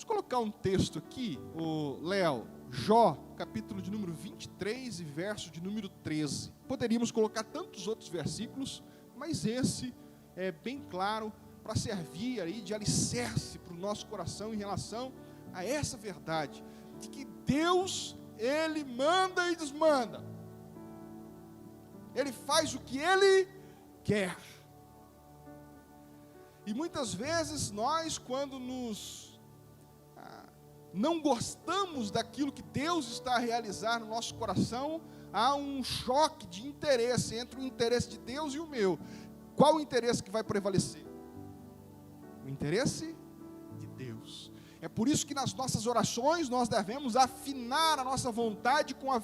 colocar um texto aqui, o Léo, Jó, capítulo de número 23 e verso de número 13. Poderíamos colocar tantos outros versículos, mas esse é bem claro para servir aí de alicerce para o nosso coração em relação a essa verdade, de que Deus, Ele manda e desmanda. Ele faz o que Ele quer. E muitas vezes nós, quando não gostamos daquilo que Deus está a realizar no nosso coração, há um choque de interesse entre o interesse de Deus e o meu. Qual o interesse que vai prevalecer? O interesse de Deus. É por isso que nas nossas orações nós devemos afinar a nossa vontade com a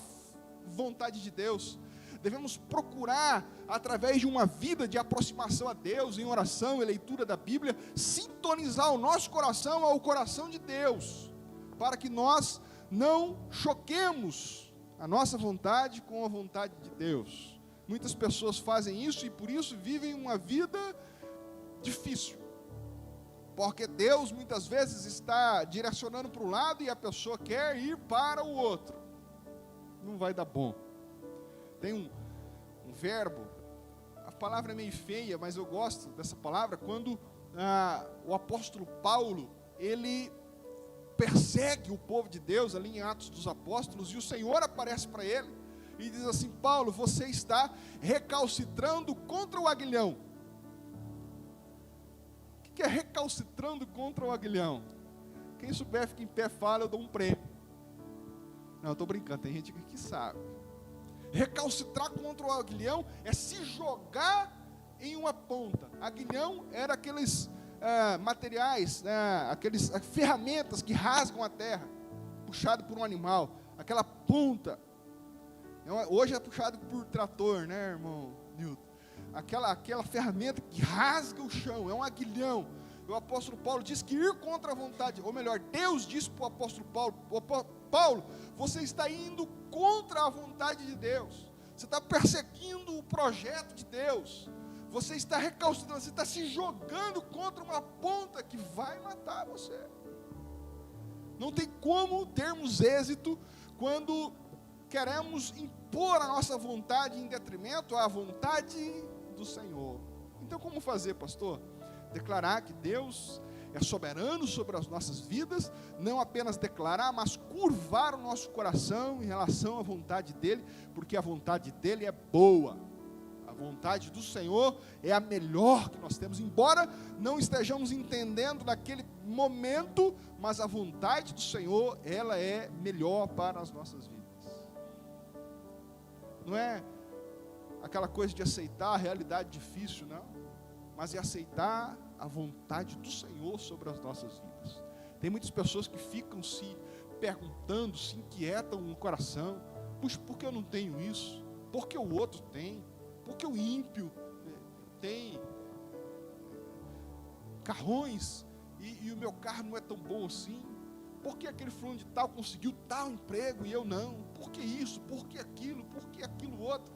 vontade de Deus. Devemos procurar, através de uma vida de aproximação a Deus, em oração e leitura da Bíblia, sintonizar o nosso coração ao coração de Deus, para que nós não choquemos a nossa vontade com a vontade de Deus. Muitas pessoas fazem isso e por isso vivem uma vida difícil, porque Deus muitas vezes está direcionando para um lado e a pessoa quer ir para o outro. Não vai dar bom. Tem um verbo, a palavra é meio feia, mas eu gosto dessa palavra, quando o apóstolo Paulo, ele persegue o povo de Deus, ali em Atos dos Apóstolos, e o Senhor aparece para ele, e diz assim: Paulo, você está recalcitrando contra o aguilhão. O que é recalcitrando contra o aguilhão? Quem souber, fica em pé, fala, eu dou um prêmio. Não, eu estou brincando, tem gente que sabe. Recalcitrar contra o aguilhão é se jogar em uma ponta. Aguilhão era aqueles materiais, aquelas ferramentas que rasgam a terra, puxado por um animal, aquela ponta. Hoje é puxado por trator, né, irmão Nilton? Aquela ferramenta que rasga o chão, é um aguilhão. O apóstolo Paulo diz que ir contra a vontade, ou melhor, Deus disse para o apóstolo Paulo: Paulo, você está indo contra a vontade de Deus, você está perseguindo o projeto de Deus, você está recalcitrando, você está se jogando contra uma ponta que vai matar você. Não tem como termos êxito quando queremos impor a nossa vontade em detrimento à vontade do Senhor. Então, como fazer, pastor? Declarar que Deus é soberano sobre as nossas vidas, não apenas declarar, mas curvar o nosso coração em relação à vontade dEle, porque a vontade dEle é boa. A vontade do Senhor é a melhor que nós temos, embora não estejamos entendendo naquele momento, mas a vontade do Senhor, ela é melhor para as nossas vidas. Não é aquela coisa de aceitar a realidade difícil, não, mas é aceitar a vontade do Senhor sobre as nossas vidas. Tem muitas pessoas que ficam se perguntando, se inquietam no coração: puxa, por que eu não tenho isso? Por que o outro tem? Por que o ímpio tem carrões e o meu carro não é tão bom assim? Por que aquele fulano de tal conseguiu tal emprego e eu não? Por que isso? Por que aquilo? Por que aquilo outro?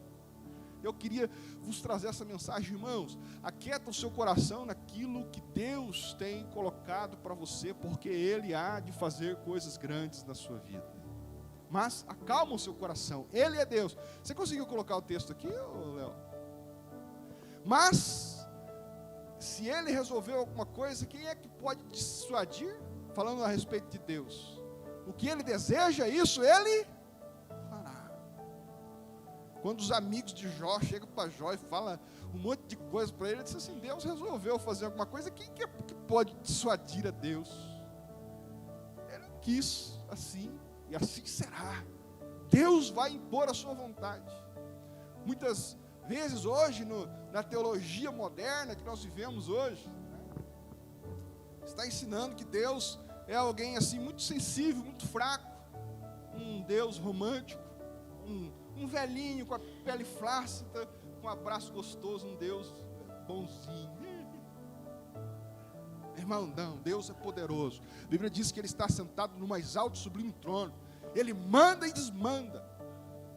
Eu queria vos trazer essa mensagem, irmãos. Aquieta o seu coração naquilo que Deus tem colocado para você, porque Ele há de fazer coisas grandes na sua vida. Mas acalma o seu coração, Ele é Deus. Você conseguiu colocar o texto aqui, Léo? Mas, se Ele resolveu alguma coisa, quem é que pode dissuadir? Falando a respeito de Deus, o que Ele deseja, isso Ele fará. Quando os amigos de Jó chegam para Jó e falam um monte de coisa para ele, ele diz assim: Deus resolveu fazer alguma coisa, quem que pode dissuadir a Deus? Ele quis assim, e assim será. Deus vai impor a sua vontade. Muitas vezes hoje, na teologia moderna que nós vivemos hoje, está ensinando que Deus é alguém assim muito sensível, muito fraco, um Deus romântico, um velhinho com a pele flácida, com um abraço gostoso, um Deus bonzinho. Irmão, não, Deus é poderoso. A Bíblia diz que Ele está sentado no mais alto e sublime trono. Ele manda e desmanda.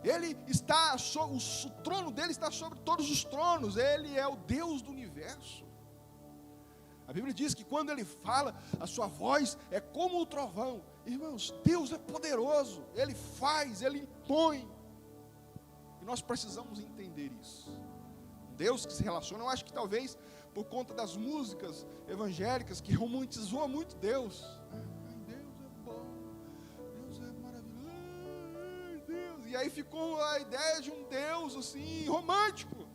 Ele está, o trono dele está sobre todos os tronos. Ele é o Deus do universo. A Bíblia diz que quando Ele fala, a sua voz é como o trovão. Irmãos, Deus é poderoso, Ele faz, Ele impõe. E nós precisamos entender isso. Deus que se relaciona, eu acho que talvez por conta das músicas evangélicas que romantizam muito Deus. Deus é bom, Deus é maravilhoso, Deus. E aí ficou a ideia de um Deus assim, romântico.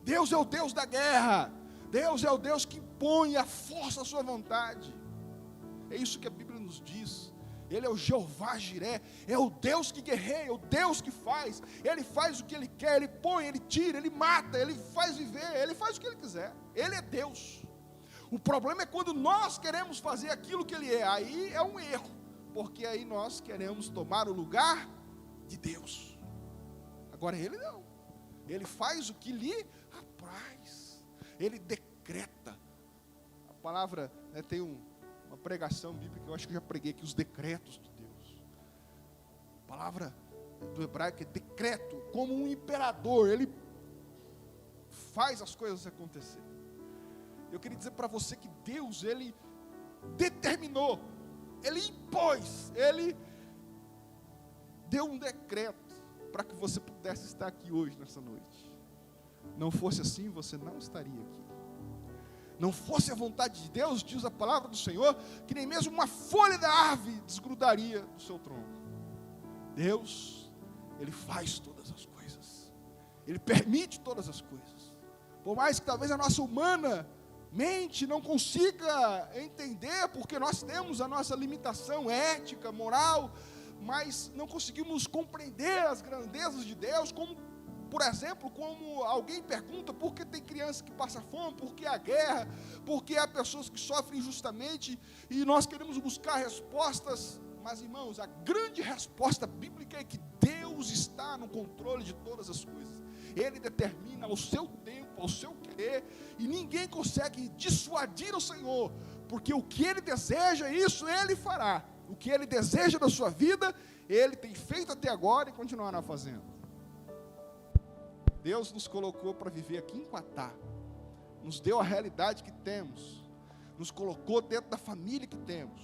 Deus é o Deus da guerra. Deus é o Deus que impõe a força à sua vontade. É isso que a Bíblia nos diz. Ele é o Jeová Jiré, é o Deus que guerreia, é o Deus que faz. Ele faz o que Ele quer, Ele põe, Ele tira, Ele mata, Ele faz viver, Ele faz o que Ele quiser. Ele é Deus. O problema é quando nós queremos fazer aquilo que Ele é. Aí é um erro, porque aí nós queremos tomar o lugar de Deus. Agora Ele não. Ele faz o que lhe apraz. Ele decreta. A palavra, tem uma pregação bíblica, eu acho que eu já preguei aqui, os decretos de Deus. A palavra do hebraico é decreto, como um imperador, ele faz as coisas acontecer. Eu queria dizer para você que Deus, Ele determinou, Ele impôs, Ele deu um decreto para que você pudesse estar aqui hoje, nessa noite. Não fosse assim, você não estaria aqui. Não fosse a vontade de Deus, diz a palavra do Senhor, que nem mesmo uma folha da árvore desgrudaria do seu tronco. Deus, Ele faz todas as coisas. Ele permite todas as coisas. Por mais que talvez a nossa humana mente não consiga entender, porque nós temos a nossa limitação ética, moral, mas não conseguimos compreender as grandezas de Deus, como por exemplo, como alguém pergunta por que tem criança que passa fome, por que há guerra, por que há pessoas que sofrem injustamente, e nós queremos buscar respostas, mas irmãos, a grande resposta bíblica é que Deus está no controle de todas as coisas. Ele determina ao seu tempo, ao seu querer, e ninguém consegue dissuadir o Senhor, porque o que Ele deseja, isso Ele fará. O que Ele deseja da sua vida, Ele tem feito até agora e continuará fazendo. Deus nos colocou para viver aqui em Quatá, nos deu a realidade que temos, nos colocou dentro da família que temos,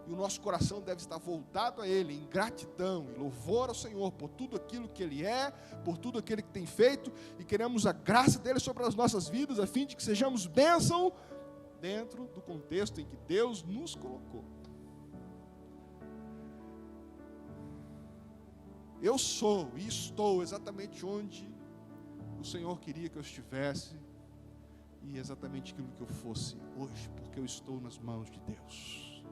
e o nosso coração deve estar voltado a Ele, em gratidão e louvor ao Senhor, por tudo aquilo que Ele é, por tudo aquilo que tem feito, e queremos a graça dEle sobre as nossas vidas, a fim de que sejamos bênção, dentro do contexto em que Deus nos colocou. Eu sou e estou exatamente onde o Senhor queria que eu estivesse, e exatamente aquilo que eu fosse hoje, porque eu estou nas mãos de Deus.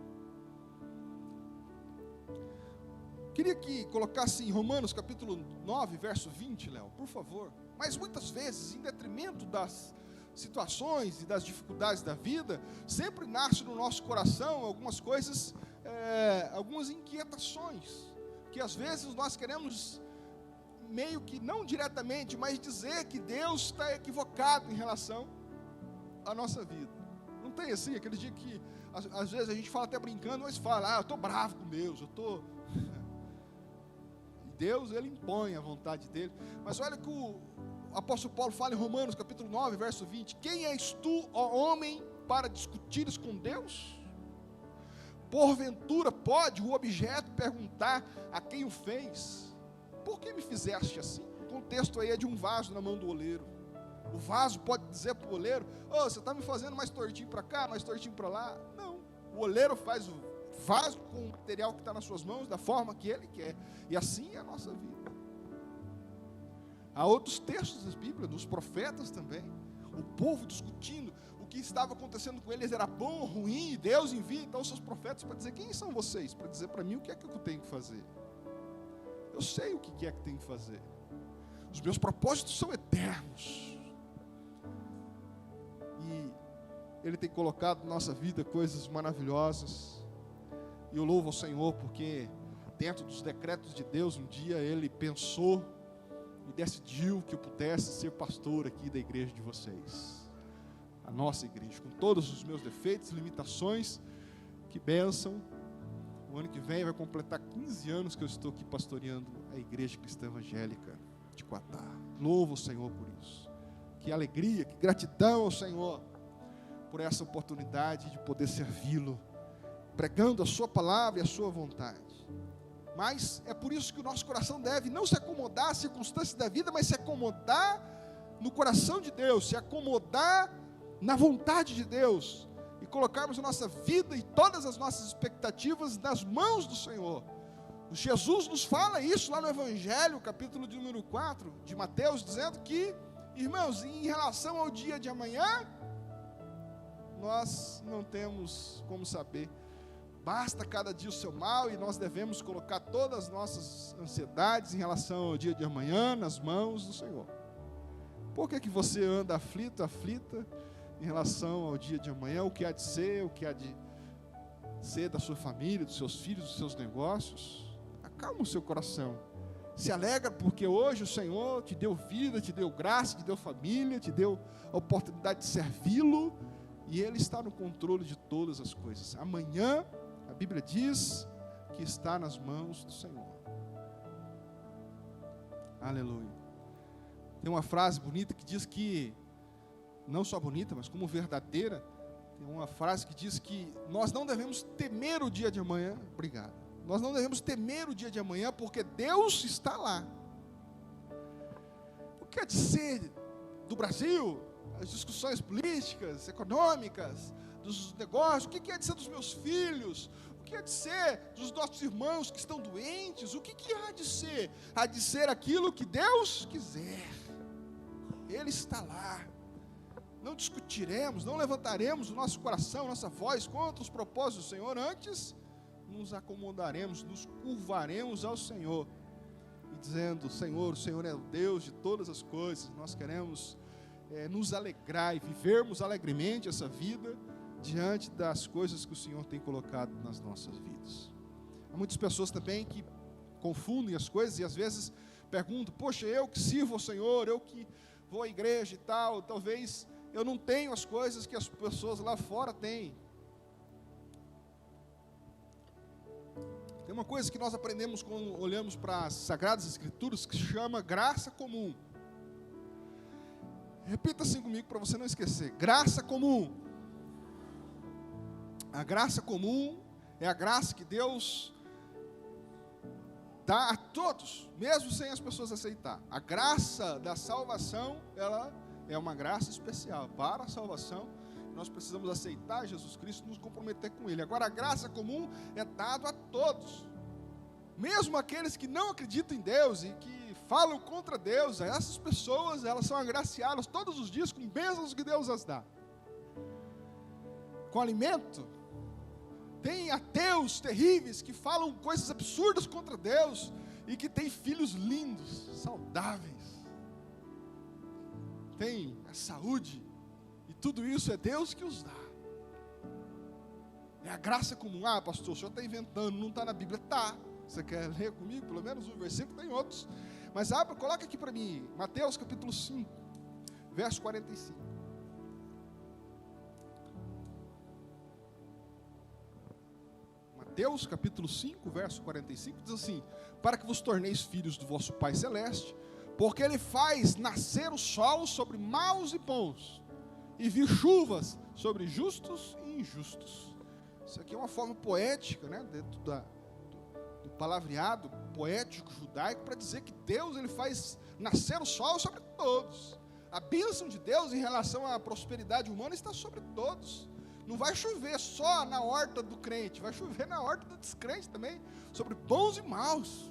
Queria que colocasse em Romanos capítulo 9, verso 20, Léo, por favor. Mas muitas vezes, em detrimento das situações e das dificuldades da vida, sempre nasce no nosso coração algumas coisas, algumas inquietações, que às vezes nós queremos meio que não diretamente, mas dizer que Deus está equivocado em relação à nossa vida. Não tem assim, aquele dia que às vezes a gente fala até brincando, mas fala, eu estou bravo com Deus, Deus, Ele impõe a vontade dEle. Mas olha que o apóstolo Paulo fala em Romanos capítulo 9, verso 20, quem és tu, ó homem, para discutires com Deus? Porventura pode o objeto perguntar a quem o fez, por que me fizeste assim? O contexto aí é de um vaso na mão do oleiro. O vaso pode dizer para o oleiro, você está me fazendo mais tortinho para cá, mais tortinho para lá. Não, o oleiro faz o vaso com o material que está nas suas mãos, da forma que ele quer. E assim é a nossa vida. Há outros textos da Bíblia, dos profetas também, o povo discutindo o que estava acontecendo com eles, era bom ou ruim, e Deus envia então os seus profetas para dizer, quem são vocês? Para dizer para mim o que é que eu tenho que fazer. Eu sei o que é que tenho que fazer. Os meus propósitos são eternos. E Ele tem colocado na nossa vida coisas maravilhosas. E eu louvo ao Senhor porque dentro dos decretos de Deus, um dia Ele pensou e decidiu que eu pudesse ser pastor aqui da igreja de vocês. A nossa igreja, com todos os meus defeitos e limitações. Que bênção. O ano que vem vai completar 15 anos que eu estou aqui pastoreando a Igreja Cristã Evangélica de Quatá. Louvo o Senhor por isso. Que alegria, que gratidão ao Senhor, por essa oportunidade de poder servi-lo, pregando a sua palavra e a sua vontade. Mas é por isso que o nosso coração deve não se acomodar às circunstâncias da vida, mas se acomodar no coração de Deus, se acomodar na vontade de Deus, e colocarmos a nossa vida e todas as nossas expectativas nas mãos do Senhor. Jesus nos fala isso lá no Evangelho, capítulo de número 4, de Mateus, dizendo que, irmãos, em relação ao dia de amanhã, nós não temos como saber. Basta cada dia o seu mal, e nós devemos colocar todas as nossas ansiedades em relação ao dia de amanhã nas mãos do Senhor. Por que você anda aflito, aflita em relação ao dia de amanhã, o que há de ser, o que há de ser da sua família, dos seus filhos, dos seus negócios? Acalma o seu coração. Se alegra porque hoje o Senhor te deu vida, te deu graça, te deu família, te deu a oportunidade de servi-lo, e Ele está no controle de todas as coisas. Amanhã, a Bíblia diz que está nas mãos do Senhor. Aleluia. Tem uma frase bonita que diz que, não só bonita, mas como verdadeira, tem uma frase que diz que nós não devemos temer o dia de amanhã. Obrigado. Nós não devemos temer o dia de amanhã, porque Deus está lá. O que há de ser do Brasil, as discussões políticas, econômicas, dos negócios, o que há de ser dos meus filhos, o que há de ser dos nossos irmãos que estão doentes, o que há de ser? Há de ser aquilo que Deus quiser. Ele está lá. Não discutiremos, não levantaremos o nosso coração, nossa voz contra os propósitos do Senhor, antes nos acomodaremos, nos curvaremos ao Senhor, e dizendo: Senhor, o Senhor é o Deus de todas as coisas, nós queremos nos alegrar e vivermos alegremente essa vida, diante das coisas que o Senhor tem colocado nas nossas vidas. Há muitas pessoas também que confundem as coisas, e às vezes perguntam: poxa, eu que sirvo ao Senhor, eu que vou à igreja e tal, talvez eu não tenho as coisas que as pessoas lá fora têm. Tem uma coisa que nós aprendemos quando olhamos para as Sagradas Escrituras, que se chama graça comum. Repita assim comigo para você não esquecer: graça comum. A graça comum é a graça que Deus dá a todos, mesmo sem as pessoas aceitar. A graça da salvação, ela é uma graça especial para a salvação. Nós precisamos aceitar Jesus Cristo, nos comprometer com Ele. Agora, a graça comum é dada a todos, mesmo aqueles que não acreditam em Deus e que falam contra Deus. Essas pessoas, elas são agraciadas todos os dias com bênçãos que Deus as dá, com alimento. Tem ateus terríveis que falam coisas absurdas contra Deus e que têm filhos lindos, saudáveis, tem a saúde, e tudo isso é Deus que os dá. É a graça comum. Ah, pastor, o senhor está inventando, não está na Bíblia. Tá, você quer ler comigo? Pelo menos um versículo, tem outros, mas abra, coloca aqui para mim, Mateus capítulo 5, verso 45. Mateus capítulo 5, verso 45, diz assim: para que vos torneis filhos do vosso Pai Celeste, porque Ele faz nascer o sol sobre maus e bons, e vir chuvas sobre justos e injustos. Isso aqui é uma forma poética, né, dentro do palavreado poético judaico, para dizer que Deus, Ele faz nascer o sol sobre todos. A bênção de Deus em relação à prosperidade humana está sobre todos. Não vai chover só na horta do crente, vai chover na horta do descrente também, sobre bons e maus.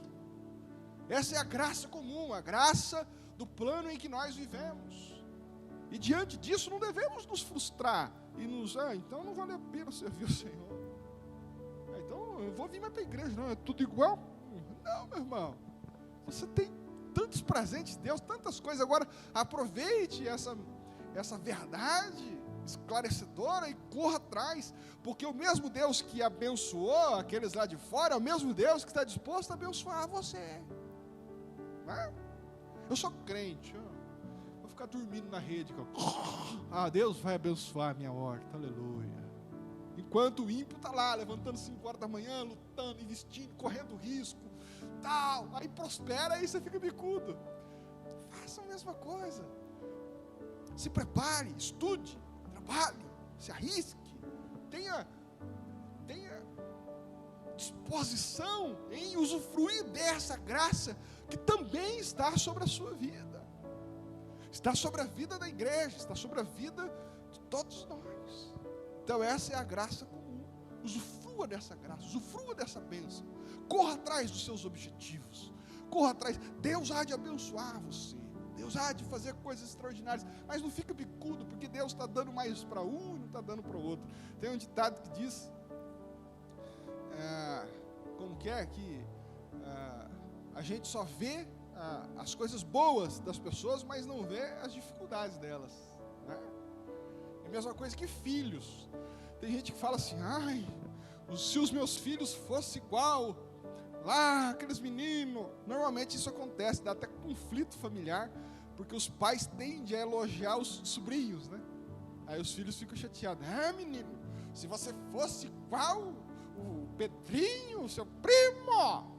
Essa é a graça comum, a graça do plano em que nós vivemos. E diante disso não devemos nos frustrar e então não vale a pena servir o Senhor. Então eu vou vir mais para a igreja, não, é tudo igual. Não, meu irmão, você tem tantos presentes de Deus, tantas coisas. Agora aproveite essa verdade esclarecedora e corra atrás, porque o mesmo Deus que abençoou aqueles lá de fora é o mesmo Deus que está disposto a abençoar você. Não é? Eu sou crente, vou ficar dormindo na rede, Deus vai abençoar a minha horta, aleluia. Enquanto o ímpio está lá, levantando 5 horas da manhã, lutando, investindo, correndo risco, tal, aí prospera, aí você fica bicudo. Faça a mesma coisa. Se prepare, estude, trabalhe, se arrisque, tenha disposição em usufruir dessa graça que também está sobre a sua vida, está sobre a vida da igreja, está sobre a vida de todos nós. Então essa é a graça comum. Usufrua dessa graça, usufrua dessa bênção, corra atrás dos seus objetivos, corra atrás. Deus há de abençoar você, Deus há de fazer coisas extraordinárias, mas não fica bicudo, porque Deus está dando mais para um e não está dando para o outro. Tem um ditado que diz, como que é, que a gente só vê as coisas boas das pessoas, mas não vê as dificuldades delas, né? É a mesma coisa que filhos. Tem gente que fala assim, ai, se os meus filhos fossem igual lá, aqueles meninos. Normalmente isso acontece, dá até conflito familiar, porque os pais tendem a elogiar os sobrinhos, né? Aí os filhos ficam chateados. Menino, se você fosse igual o Pedrinho, seu primo.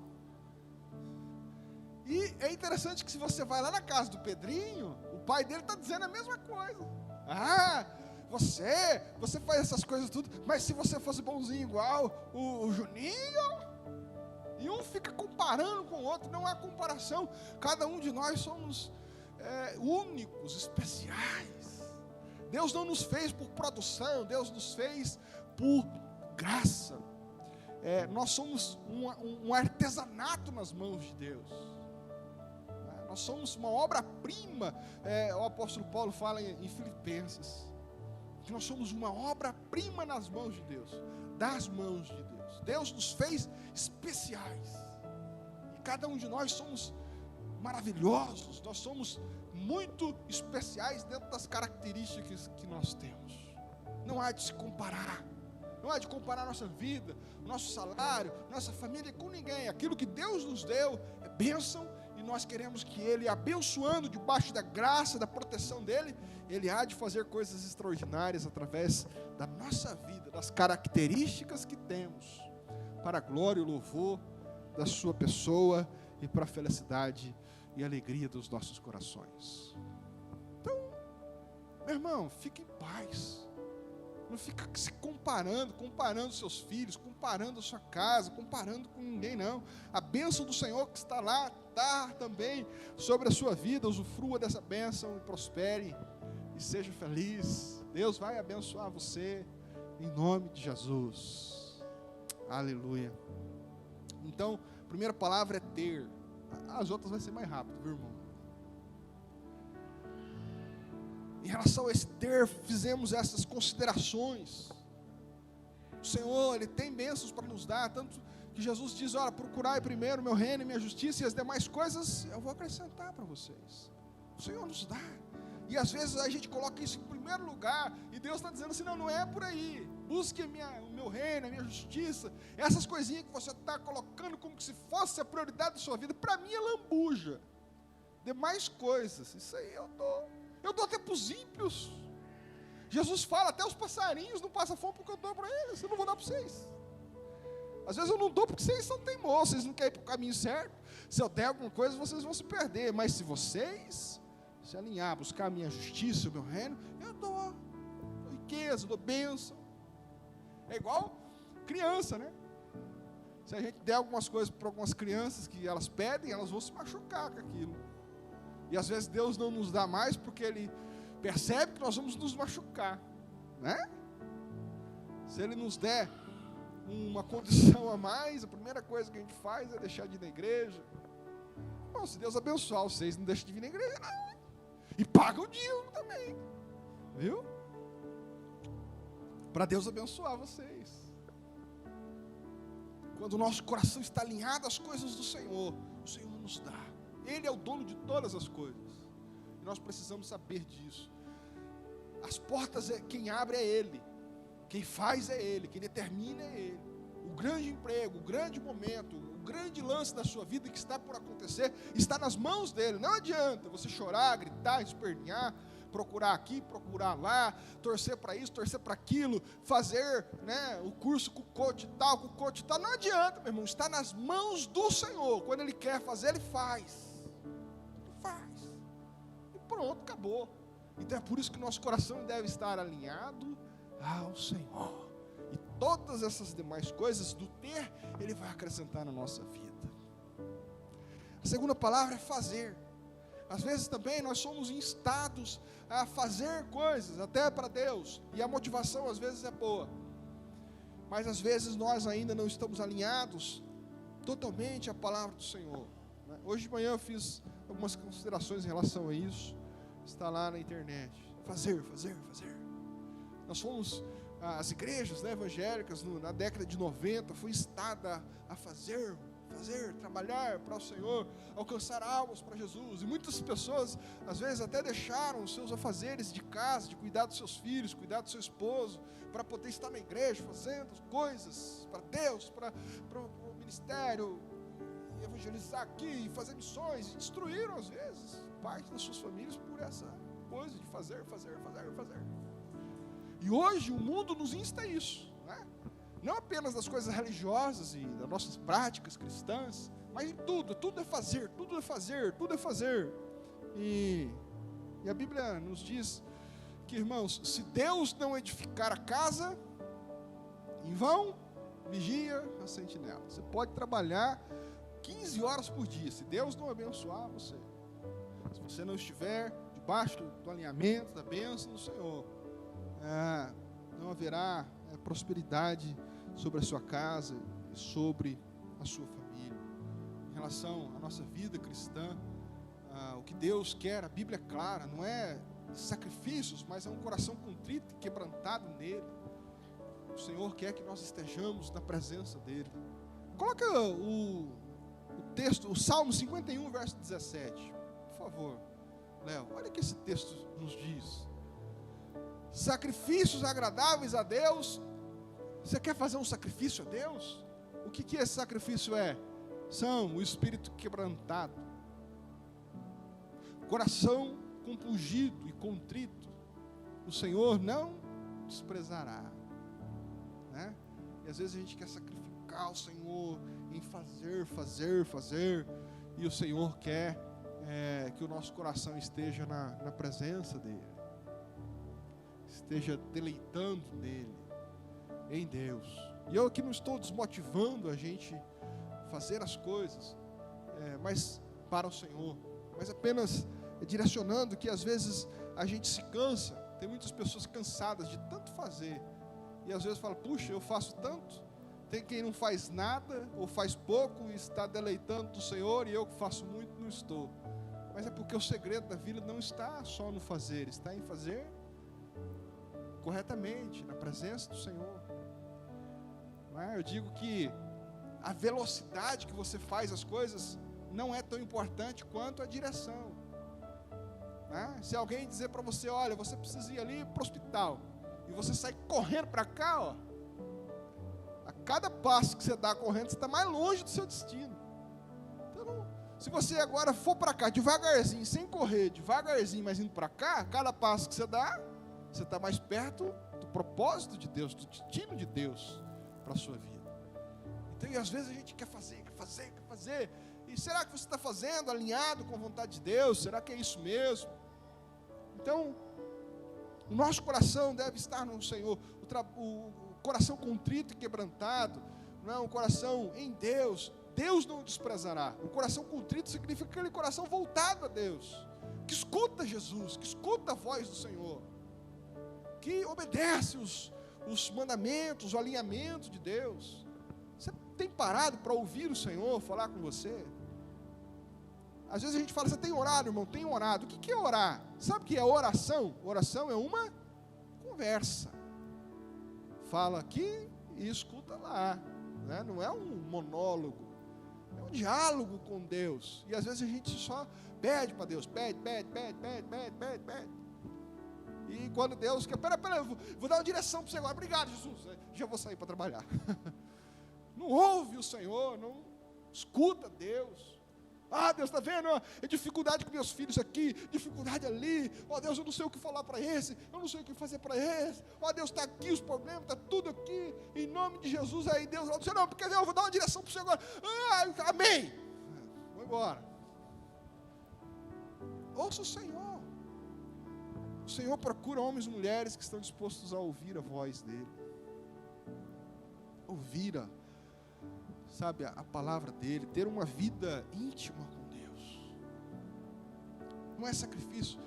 E é interessante que se você vai lá na casa do Pedrinho, o pai dele está dizendo a mesma coisa. Você faz essas coisas tudo, mas se você fosse bonzinho igual o Juninho, e um fica comparando com o outro, não há comparação. Cada um de nós somos únicos, especiais. Deus não nos fez por produção, Deus nos fez por graça. Nós somos um artesanato nas mãos de Deus. Nós somos uma obra-prima. O apóstolo Paulo fala em Filipenses, que nós somos uma obra-prima nas mãos de Deus, das mãos de Deus. Deus nos fez especiais, e cada um de nós somos maravilhosos, nós somos muito especiais dentro das características que nós temos. Não há de se comparar, não há de comparar nossa vida, nosso salário, nossa família com ninguém. Aquilo que Deus nos deu é bênção, e nós queremos que Ele, abençoando debaixo da graça, da proteção dEle, Ele há de fazer coisas extraordinárias através da nossa vida, das características que temos, para a glória e o louvor da sua pessoa e para a felicidade e alegria dos nossos corações. Então, meu irmão, fique em paz. Não fica se comparando seus filhos, comparando a sua casa, comparando com ninguém, não. A bênção do Senhor que está lá, está também sobre a sua vida. Usufrua dessa bênção e prospere e seja feliz. Deus vai abençoar você em nome de Jesus. Aleluia. Então, a primeira palavra é ter. As outras vai ser mais rápido, viu, irmão? Em relação a esse ter, fizemos essas considerações. O Senhor, Ele tem bênçãos para nos dar, tanto que Jesus diz, olha, procurai primeiro o meu reino e minha justiça, e as demais coisas eu vou acrescentar para vocês. O Senhor nos dá, e às vezes a gente coloca isso em primeiro lugar, e Deus está dizendo assim, não é por aí. Busque o meu reino, a minha justiça. Essas coisinhas que você está colocando como se fosse a prioridade da sua vida, para mim é lambuja. Demais coisas, isso aí eu dou até para os ímpios. Jesus fala, até os passarinhos não passam fome porque eu dou para eles, eu não vou dar para vocês. Às vezes eu não dou porque vocês são teimosos, vocês não querem ir para o caminho certo. Se eu der alguma coisa, vocês vão se perder. Mas se vocês se alinhar, buscar a minha justiça, o meu reino, eu dou riqueza, dou bênção. É igual criança, né? Se a gente der algumas coisas para algumas crianças que elas pedem, elas vão se machucar com aquilo. E às vezes Deus não nos dá mais porque Ele percebe que nós vamos nos machucar, né? Se Ele nos der uma condição a mais, a primeira coisa que a gente faz é deixar de ir na igreja. Bom, se Deus abençoar vocês, não deixam de vir na igreja, não. E paga o dízimo também, viu? Para Deus abençoar vocês. Quando o nosso coração está alinhado às coisas do Senhor, o Senhor nos dá. Ele é o dono de todas as coisas. E nós precisamos saber disso. As portas, quem abre é Ele. Quem faz é Ele. Quem determina é Ele. O grande emprego, o grande momento, o grande lance da sua vida que está por acontecer, está nas mãos dEle. Não adianta você chorar, gritar, espernear, procurar aqui, procurar lá, torcer para isso, torcer para aquilo, fazer, né, o curso com o coach e tal. Não adianta, meu irmão. Está nas mãos do Senhor. Quando Ele quer fazer, Ele faz. E pronto, acabou. Então é por isso que nosso coração deve estar alinhado ao Senhor. E todas essas demais coisas do ter, Ele vai acrescentar na nossa vida. A segunda palavra é fazer. Às vezes também nós somos instados a fazer coisas, até para Deus, e a motivação às vezes é boa, mas às vezes nós ainda não estamos alinhados totalmente à palavra do Senhor. Hoje de manhã eu fiz algumas considerações em relação a isso, está lá na internet. Fazer. Nós fomos, as igrejas evangélicas na década de 90, foi instada a fazer, trabalhar para o Senhor, alcançar almas para Jesus. E muitas pessoas, às vezes, até deixaram os seus afazeres de casa, de cuidar dos seus filhos, cuidar do seu esposo, para poder estar na igreja, fazendo coisas para Deus, para o ministério, e evangelizar aqui, e fazer missões, e destruíram, às vezes, parte das suas famílias por essa coisa de fazer. E hoje o mundo nos insta a isso, né? Não apenas das coisas religiosas e das nossas práticas cristãs, mas em tudo é fazer. E a Bíblia nos diz que, irmãos, se Deus não edificar a casa, em vão vigia a sentinela. Você pode trabalhar 15 horas por dia, se Deus não abençoar você, se você não estiver debaixo do alinhamento, da bênção do Senhor, não haverá prosperidade sobre a sua casa e sobre a sua família. Em relação à nossa vida cristã, o que Deus quer, a Bíblia é clara, não é sacrifícios, mas é um coração contrito e quebrantado nele. O Senhor quer que nós estejamos na presença dele. Coloca o texto, o Salmo 51, verso 17, por favor, Léo. Olha o que esse texto nos diz. Sacrifícios agradáveis a Deus. Você quer fazer um sacrifício a Deus? O que esse sacrifício é? São o espírito quebrantado, coração compungido e contrito, o Senhor não desprezará, né? E às vezes a gente quer sacrificar o Senhor em fazer, e o Senhor quer que o nosso coração esteja na presença dEle, esteja deleitando nele, em Deus. E eu aqui não estou desmotivando a gente fazer as coisas, mas para o Senhor, mas apenas direcionando que às vezes a gente se cansa. Tem muitas pessoas cansadas de tanto fazer, e às vezes fala: puxa, eu faço tanto. Tem quem não faz nada, ou faz pouco, e está deleitando do Senhor, e eu que faço muito não estou. Mas é porque o segredo da vida não está só no fazer, está em fazer corretamente, na presença do Senhor. Eu digo que a velocidade que você faz as coisas não é tão importante quanto a direção. Se alguém dizer para você: olha, você precisa ir ali para o hospital, e você sai correndo para cá, a cada passo que você dá correndo, você está mais longe do seu destino. Então, se você agora for para cá devagarzinho, sem correr, devagarzinho, mas indo para cá, cada passo que você dá, você está mais perto do propósito de Deus, do destino de Deus para a sua vida. Então, e às vezes a gente quer fazer, e será que você está fazendo alinhado com a vontade de Deus? Será que é isso mesmo? Então, o nosso coração deve estar no Senhor, o coração contrito e quebrantado, não é um coração em Deus. Deus não desprezará. O coração contrito significa aquele coração voltado a Deus, que escuta Jesus, que escuta a voz do Senhor, que obedece os mandamentos, o alinhamento de Deus. Você tem parado para ouvir o Senhor falar com você? Às vezes a gente fala: você tem orado, irmão? Tenho orado. O que é orar? Sabe o que é oração? Oração é uma conversa. Fala aqui e escuta lá, né? Não é um monólogo, é um diálogo com Deus. E às vezes a gente só pede para Deus, pede. E quando Deus quer: pera, eu vou dar uma direção para você agora. Obrigado, Jesus. Já vou sair para trabalhar. Não ouve o Senhor, não escuta Deus. Deus, está vendo? É dificuldade com meus filhos aqui, dificuldade ali. Deus, eu não sei o que falar para esse, eu não sei o que fazer para esse. Deus, está aqui os problemas, está tudo aqui. Em nome de Jesus, aí Deus vai dizer: não, porque eu vou dar uma direção para você agora. Amém. Vou embora. Ouça o Senhor. O Senhor procura homens e mulheres que estão dispostos a ouvir a voz dEle. Ouvir a palavra dEle, ter uma vida íntima com Deus. Não é sacrifício.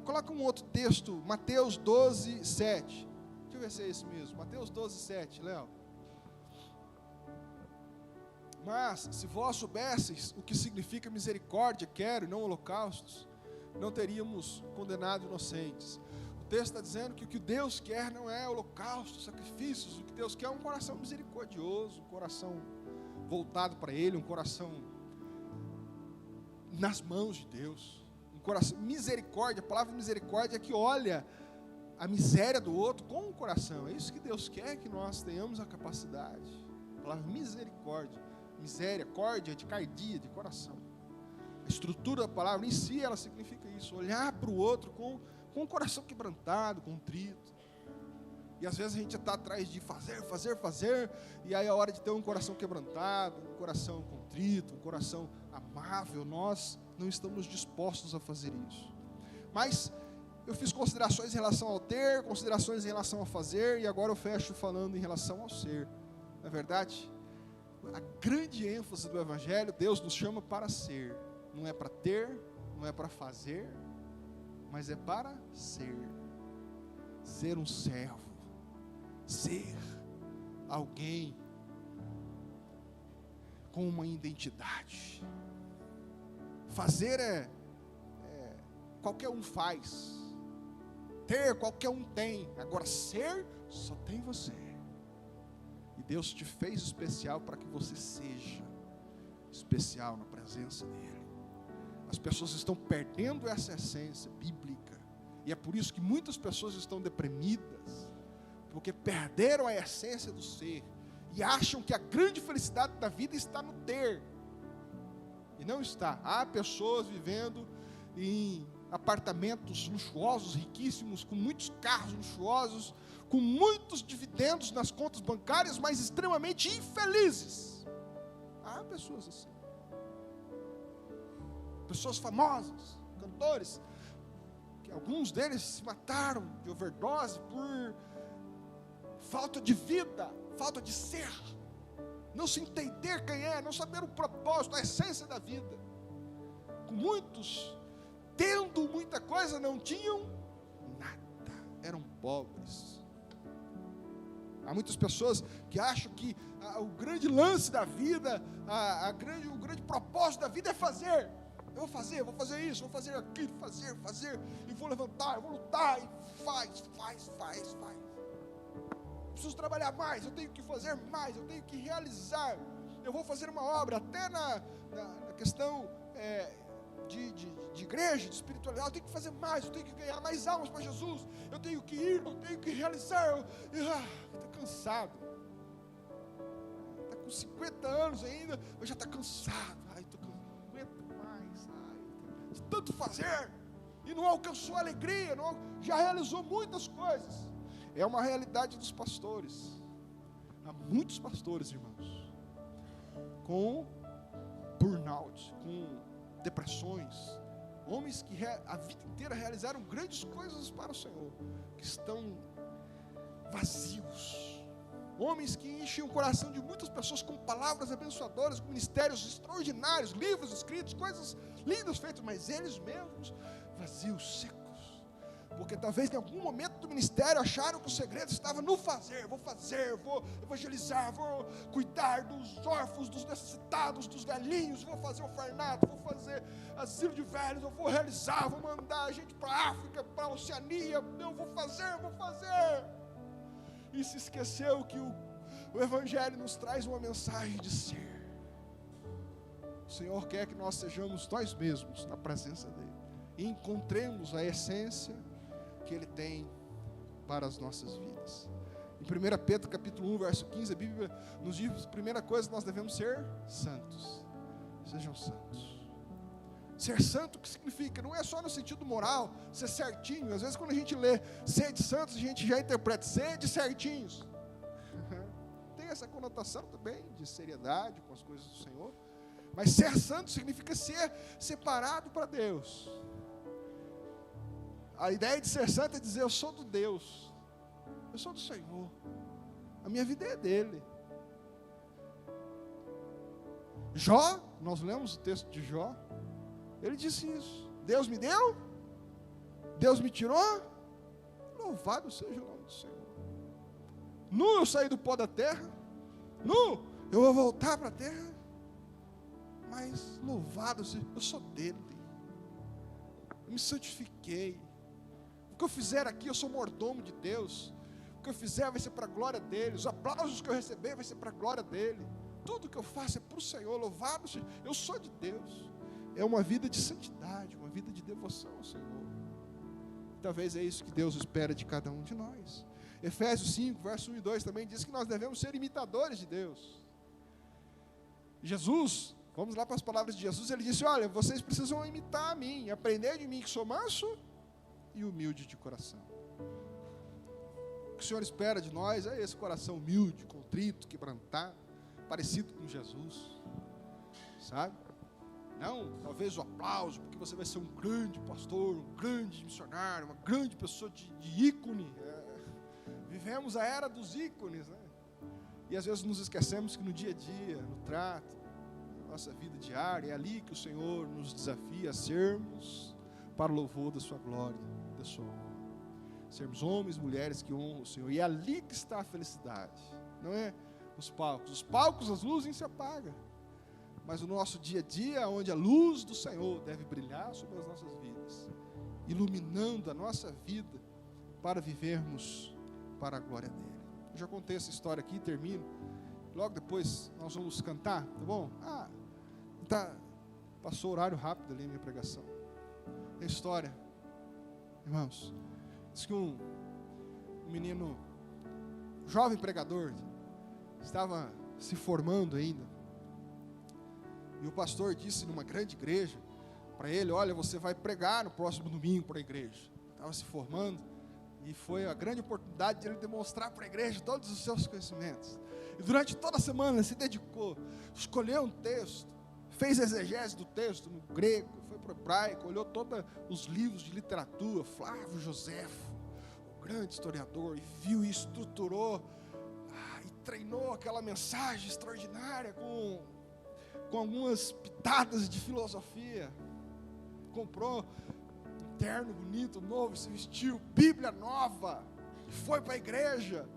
Coloca um outro texto, Mateus 12, 7. Deixa eu ver se é esse mesmo. Mateus 12, 7, Léo. Mas, se vós soubesseis o que significa misericórdia, quero, e não holocaustos, não teríamos condenado inocentes. O texto está dizendo que o que Deus quer não é holocaustos, sacrifícios. O que Deus quer é um coração misericordioso, um coração voltado para Ele, um coração nas mãos de Deus. Um coração, misericórdia, a palavra misericórdia é que olha a miséria do outro com o coração. É isso que Deus quer, que nós tenhamos a capacidade. A palavra misericórdia, misericórdia de cardia, de coração. A estrutura da palavra em si, ela significa isso, olhar para o outro com o coração quebrantado, contrito. E às vezes a gente está atrás de fazer, e aí a hora de ter um coração quebrantado, um coração contrito, um coração amável, nós não estamos dispostos a fazer isso. Mas eu fiz considerações em relação ao ter, considerações em relação ao fazer, e agora eu fecho falando em relação ao ser. Na verdade, a grande ênfase do Evangelho, Deus nos chama para ser. Não é para ter, não é para fazer, mas é para ser. Ser um servo. Ser alguém com uma identidade. Fazer qualquer um faz. Ter, qualquer um tem. Agora ser, só tem você. E Deus te fez especial para que você seja especial na presença dEle. As pessoas estão perdendo essa essência bíblica. E é por isso que muitas pessoas estão deprimidas. Porque perderam a essência do ser. E acham que a grande felicidade da vida está no ter. E não está. Há pessoas vivendo em apartamentos luxuosos, riquíssimos, com muitos carros luxuosos, com muitos dividendos nas contas bancárias, mas extremamente infelizes. Há pessoas assim. Pessoas famosas, cantores, que alguns deles se mataram de overdose por falta de vida, falta de ser, não se entender quem é, não saber o propósito, a essência da vida. Com muitos, tendo muita coisa, não tinham nada, eram pobres. Há muitas pessoas que acham que o grande lance da vida, o grande propósito da vida é fazer. Eu vou fazer isso, vou fazer aquilo, fazer, e vou levantar, eu vou lutar, e faz. Preciso trabalhar mais, eu tenho que fazer mais, eu tenho que realizar, eu vou fazer uma obra, até na questão de igreja, de espiritualidade, eu tenho que fazer mais, eu tenho que ganhar mais almas para Jesus, eu tenho que ir, eu tenho que realizar, está cansado, está com 50 anos ainda, mas já está cansado, não aguento mais, de tanto fazer, e não alcançou a alegria, já realizou muitas coisas. É uma realidade dos pastores. Há muitos pastores, irmãos, com burnout, com depressões, homens que a vida inteira realizaram grandes coisas para o Senhor, que estão vazios, homens que enchem o coração de muitas pessoas com palavras abençoadoras, com ministérios extraordinários, livros escritos, coisas lindas feitas, mas eles mesmos vazios, secos. Porque talvez em algum momento do ministério acharam que o segredo estava no fazer, vou evangelizar, vou cuidar dos órfãos, dos necessitados, dos velhinhos, vou fazer orfanato, vou fazer asilo de velhos, eu vou realizar, vou mandar a gente para a África, para a Oceania, eu vou fazer. E se esqueceu que o Evangelho nos traz uma mensagem de ser. O Senhor quer que nós sejamos nós mesmos na presença dEle e encontremos a essência que Ele tem para as nossas vidas. Em 1 Pedro capítulo 1, verso 15, a Bíblia nos diz, a primeira coisa, nós devemos ser santos. Sejam santos. Ser santo, o que significa? Não é só no sentido moral, ser certinho. Às vezes quando a gente lê sede santos, a gente já interpreta sede certinhos. Tem essa conotação também de seriedade com as coisas do Senhor. Mas ser santo significa ser separado para Deus. A ideia de ser santo é dizer, eu sou do Deus, eu sou do Senhor, a minha vida é dele. Jó, nós lemos o texto de Jó, ele disse isso, Deus me deu, Deus me tirou, louvado seja o nome do Senhor. Nu eu saí do pó da terra, nu eu vou voltar para a terra, mas louvado seja, eu sou dele, eu me santifiquei, o que eu fizer aqui, eu sou mordomo de Deus, o que eu fizer vai ser para a glória dele, os aplausos que eu receber vai ser para a glória dele, tudo que eu faço é para o Senhor, louvado seja, eu sou de Deus. É uma vida de santidade, uma vida de devoção ao Senhor. Talvez é isso que Deus espera de cada um de nós. Efésios 5, verso 1 e 2 também diz que nós devemos ser imitadores de Deus. Jesus, vamos lá para as palavras de Jesus, ele disse, olha, vocês precisam imitar a mim, aprender de mim que sou manso e humilde de coração. O que o Senhor espera de nós é esse coração humilde, contrito, quebrantado, parecido com Jesus, sabe? Não, talvez o aplauso, porque você vai ser um grande pastor, um grande missionário, uma grande pessoa de ícone. Vivemos a era dos ícones, né? E às vezes nos esquecemos que no dia a dia, no trato, na nossa vida diária, é ali que o Senhor nos desafia a sermos para o louvor da sua glória, da sua honra. Sermos homens e mulheres que honram o Senhor. E é ali que está a felicidade, não é os palcos. Os palcos, as luzes se apagam. Mas o nosso dia a dia, onde a luz do Senhor deve brilhar sobre as nossas vidas, iluminando a nossa vida para vivermos para a glória dele. Eu já contei essa história aqui, termino. Logo depois nós vamos cantar, tá bom? Passou horário rápido ali a minha pregação. A história, irmãos, diz que um menino, jovem pregador, estava se formando ainda. E o pastor disse numa grande igreja para ele, olha, você vai pregar no próximo domingo para a igreja. Estava se formando e foi a grande oportunidade de ele demonstrar para a igreja todos os seus conhecimentos. E durante toda a semana ele se dedicou, escolheu um texto, fez exegese do texto no grego, foi para o hebraico, olhou todos os livros de literatura, Flávio Joséfo, o grande historiador, e viu e estruturou, e treinou aquela mensagem extraordinária com algumas pitadas de filosofia. Comprou um terno bonito, novo, se vestiu, Bíblia nova, e foi para a igreja.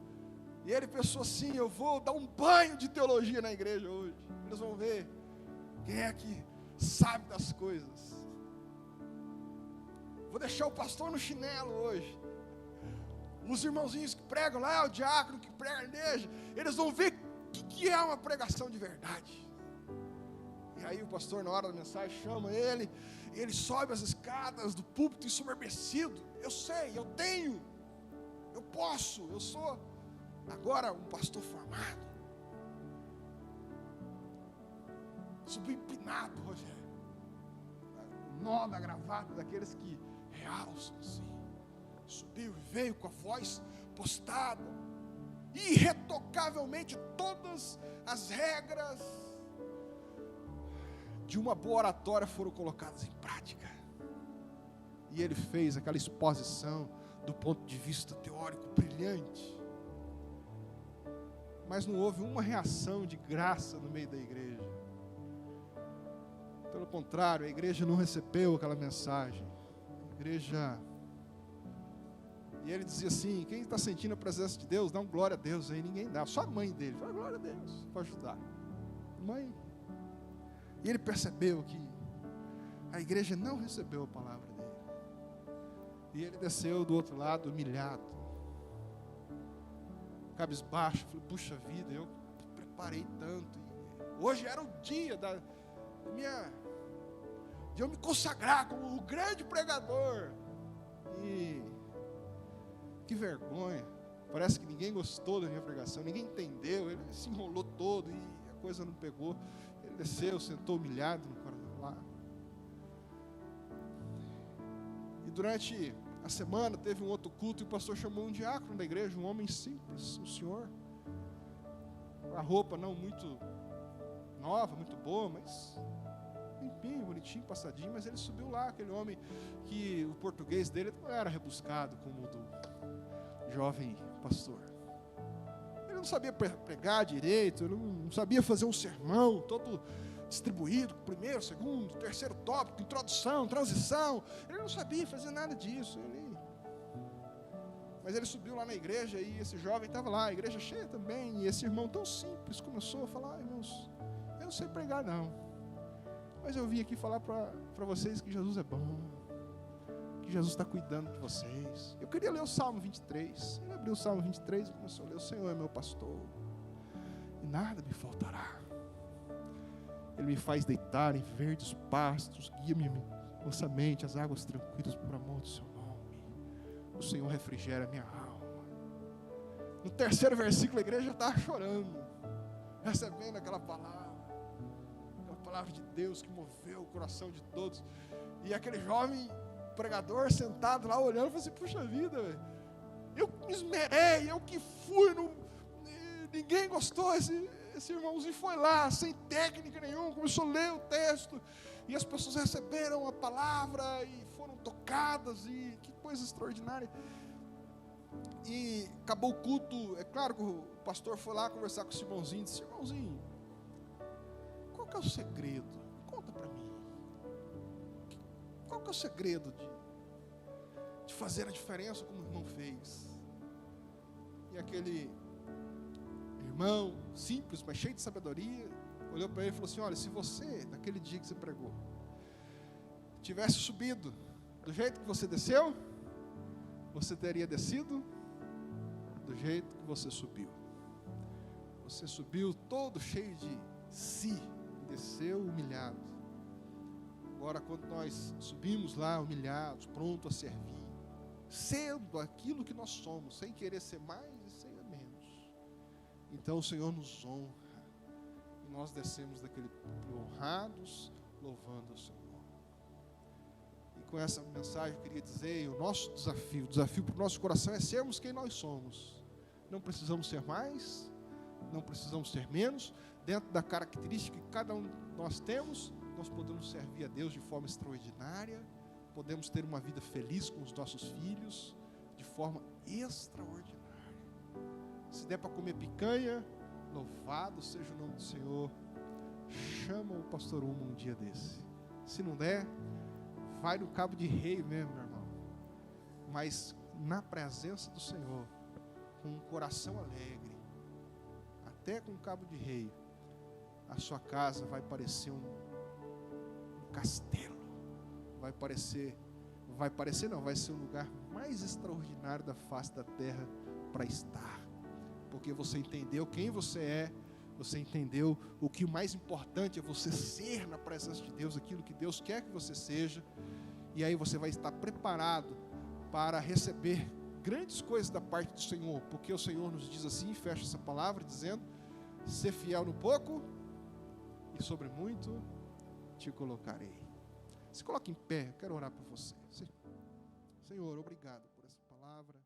E ele pensou assim, eu vou dar um banho de teologia na igreja hoje. Eles vão ver quem é que sabe das coisas. Vou deixar o pastor no chinelo hoje. Os irmãozinhos que pregam lá, o diácono que prega na igreja, eles vão ver o que é uma pregação de verdade. E aí o pastor, na hora da mensagem, chama ele, e ele sobe as escadas do púlpito ensoberbecido. Eu sei, eu tenho, eu posso, eu sou agora um pastor formado. Subiu empinado, Rogério. O nó da gravata daqueles que realçam assim. Subiu e veio com a voz postada. Irretocavelmente todas as regras de uma boa oratória foram colocadas em prática. E ele fez aquela exposição do ponto de vista teórico brilhante. Mas não houve uma reação de graça no meio da igreja. Pelo contrário, a igreja não recebeu aquela mensagem. A igreja... E ele dizia assim, quem está sentindo a presença de Deus, dá um glória a Deus aí, ninguém dá. Só a mãe dele, fala glória a Deus, para ajudar. Mãe. E ele percebeu que a igreja não recebeu a palavra dele. E ele desceu do outro lado, humilhado. Cabisbaixo, falei, puxa vida, eu preparei tanto. E hoje era o dia de eu me consagrar como o grande pregador. E que vergonha. Parece que ninguém gostou da minha pregação, ninguém entendeu. Ele se enrolou todo e a coisa não pegou. Ele desceu, sentou humilhado no corredor lá. E durante a semana teve um outro culto e o pastor chamou um diácono da igreja, um homem simples, um senhor, a roupa não muito nova, muito boa, mas limpinho, bonitinho, passadinho, mas ele subiu lá, aquele homem que o português dele não era rebuscado como o do jovem pastor. Ele não sabia pregar direito, ele não sabia fazer um sermão todo distribuído, primeiro, segundo, terceiro tópico, introdução, transição. Ele não sabia fazer nada disso. Mas ele subiu lá na igreja e esse jovem estava lá, a igreja cheia também, e esse irmão tão simples começou a falar: irmãos, eu não sei pregar não, mas eu vim aqui falar para vocês que Jesus é bom, que Jesus está cuidando de vocês. Eu queria ler o Salmo 23. Ele abriu o Salmo 23 e começou a ler: o Senhor é meu pastor e nada me faltará. Ele me faz deitar em verdes pastos, guia-me mansamente às águas tranquilas por amor do seu nome. O Senhor refrigera a minha alma. No terceiro versículo, a igreja estava chorando, recebendo aquela palavra de Deus que moveu o coração de todos. E aquele jovem pregador sentado lá olhando, falou assim: puxa vida, véio, eu me esmerei, eu que fui, ninguém gostou. Esse irmãozinho foi lá, sem técnica nenhuma, começou a ler o texto, e as pessoas receberam a palavra e foram tocadas, e que coisa extraordinária. E acabou o culto. É claro que o pastor foi lá conversar com esse irmãozinho, disse: irmãozinho, qual que é o segredo? Conta para mim. Qual que é o segredo de fazer a diferença como o irmão fez? E aquele irmão simples, mas cheio de sabedoria, olhou para ele e falou assim: olha, se você, naquele dia que você pregou, tivesse subido do jeito que você desceu, você teria descido do jeito que você subiu. Você subiu todo cheio de si e desceu humilhado. Agora, quando nós subimos lá humilhados, prontos a servir, sendo aquilo que nós somos, sem querer ser mais e ser menos, então o Senhor nos honra e nós descemos daquele honrados, louvando o Senhor. E com essa mensagem eu queria dizer: o nosso desafio para o nosso coração é sermos quem nós somos. Não precisamos ser mais, não precisamos ser menos. Dentro da característica que cada um de nós temos, nós podemos servir a Deus de forma extraordinária, podemos ter uma vida feliz com os nossos filhos de forma extraordinária. Se der para comer picanha, louvado seja o nome do Senhor. Chama o pastor Uma um dia desse. Se não der, vai no Cabo de Rei mesmo, meu irmão, mas na presença do Senhor, com um coração alegre, até com o Cabo de Rei, a sua casa vai parecer um castelo, vai ser o lugar mais extraordinário da face da terra para estar, porque você entendeu quem você é, você entendeu o que o mais importante é você ser na presença de Deus, aquilo que Deus quer que você seja, e aí você vai estar preparado para receber grandes coisas da parte do Senhor, porque o Senhor nos diz assim, fecha essa palavra dizendo: ser fiel no pouco e sobre muito te colocarei. Se coloque em pé, eu quero orar por você. Senhor, obrigado por essa palavra.